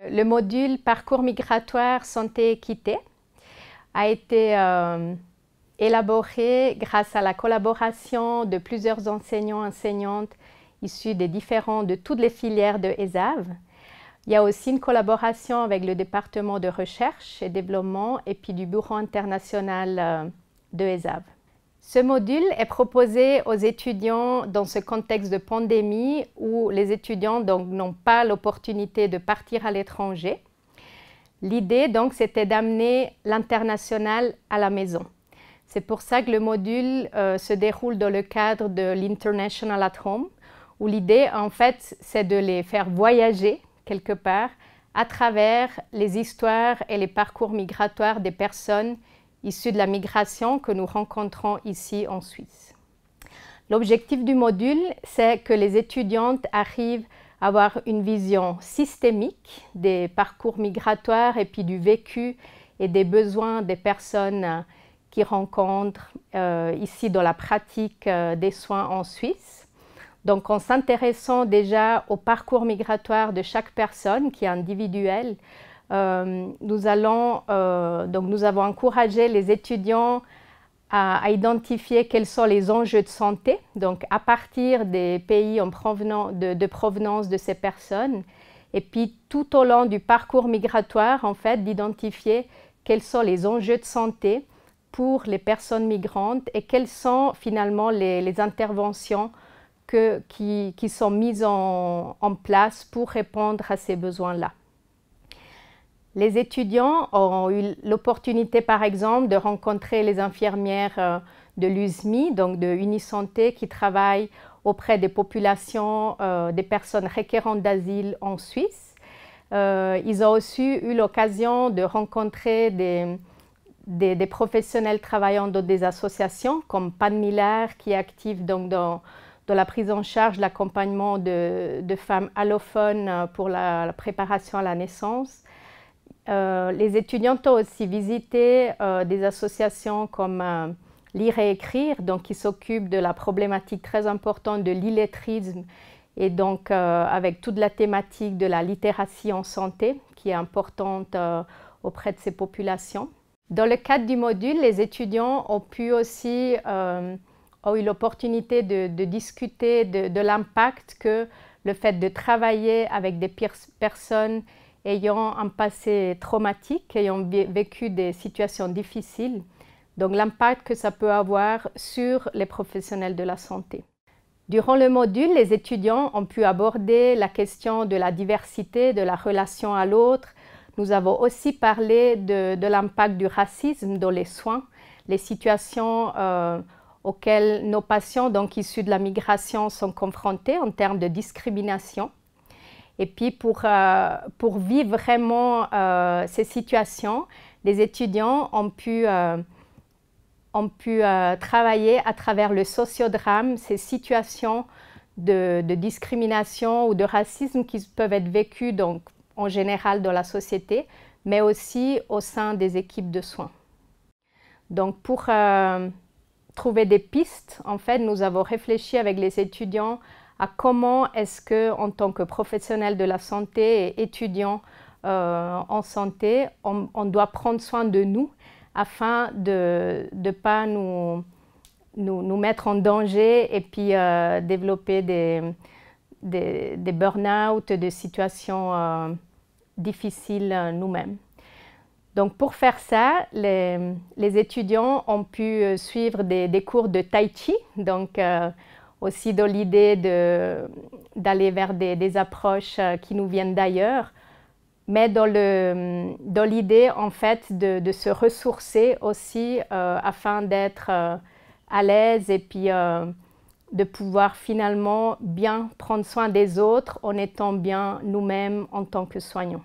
Le module Parcours migratoire santé-équité a été élaboré grâce à la collaboration de plusieurs enseignants et enseignantes issus de toutes les filières de ESAV. Il y a aussi une collaboration avec le département de recherche et développement et puis du bureau international de ESAV. Ce module est proposé aux étudiants dans ce contexte de pandémie où les étudiants n'ont pas l'opportunité de partir à l'étranger. L'idée donc c'était d'amener l'international à la maison. C'est pour ça que le module se déroule dans le cadre de l'International at Home, où l'idée en fait c'est de les faire voyager quelque part à travers les histoires et les parcours migratoires des personnes issues de la migration que nous rencontrons ici en Suisse. L'objectif du module, c'est que les étudiantes arrivent à avoir une vision systémique des parcours migratoires et puis du vécu et des besoins des personnes qu'ils rencontrent ici dans la pratique des soins en Suisse. Donc en s'intéressant déjà au parcours migratoire de chaque personne qui est individuel, nous avons encouragé les étudiants à identifier quels sont les enjeux de santé, donc à partir des pays de provenance de ces personnes, et puis tout au long du parcours migratoire, en fait, d'identifier quels sont les enjeux de santé pour les personnes migrantes et quelles sont finalement les interventions qui sont mises en place pour répondre à ces besoins-là. Les étudiants ont eu l'opportunité, par exemple, de rencontrer les infirmières de l'USMI, donc de Unisanté, qui travaillent auprès des populations, des personnes requérantes d'asile en Suisse. Ils ont aussi eu l'occasion de rencontrer des professionnels travaillant dans des associations, comme Pan Miller, qui est active donc dans la prise en charge, l'accompagnement de femmes allophones pour la préparation à la naissance. Les étudiantes ont aussi visité des associations comme Lire et Écrire, donc qui s'occupent de la problématique très importante de l'illettrisme et donc avec toute la thématique de la littératie en santé qui est importante auprès de ces populations. Dans le cadre du module, les étudiants ont eu l'opportunité de discuter de l'impact que le fait de travailler avec des personnes ayant un passé traumatique, ayant vécu des situations difficiles, donc l'impact que ça peut avoir sur les professionnels de la santé. Durant le module, les étudiants ont pu aborder la question de la diversité, de la relation à l'autre. Nous avons aussi parlé de l'impact du racisme dans les soins, les situations auxquelles nos patients donc issus de la migration sont confrontés en termes de discrimination. Et puis pour vivre vraiment ces situations, les étudiants ont pu travailler à travers le sociodrame, ces situations de discrimination ou de racisme qui peuvent être vécues donc, en général dans la société, mais aussi au sein des équipes de soins. Donc pour trouver des pistes, en fait, nous avons réfléchi avec les étudiants à comment est-ce que, en tant que professionnel de la santé et étudiant en santé, on doit prendre soin de nous afin de ne pas nous mettre en danger et puis développer des burn-out, des situations difficiles nous-mêmes. Donc pour faire ça, les étudiants ont pu suivre des cours de Tai Chi, donc aussi dans l'idée d'aller vers des approches qui nous viennent d'ailleurs, mais dans l'idée en fait de se ressourcer aussi afin d'être à l'aise et puis de pouvoir finalement bien prendre soin des autres en étant bien nous-mêmes en tant que soignants.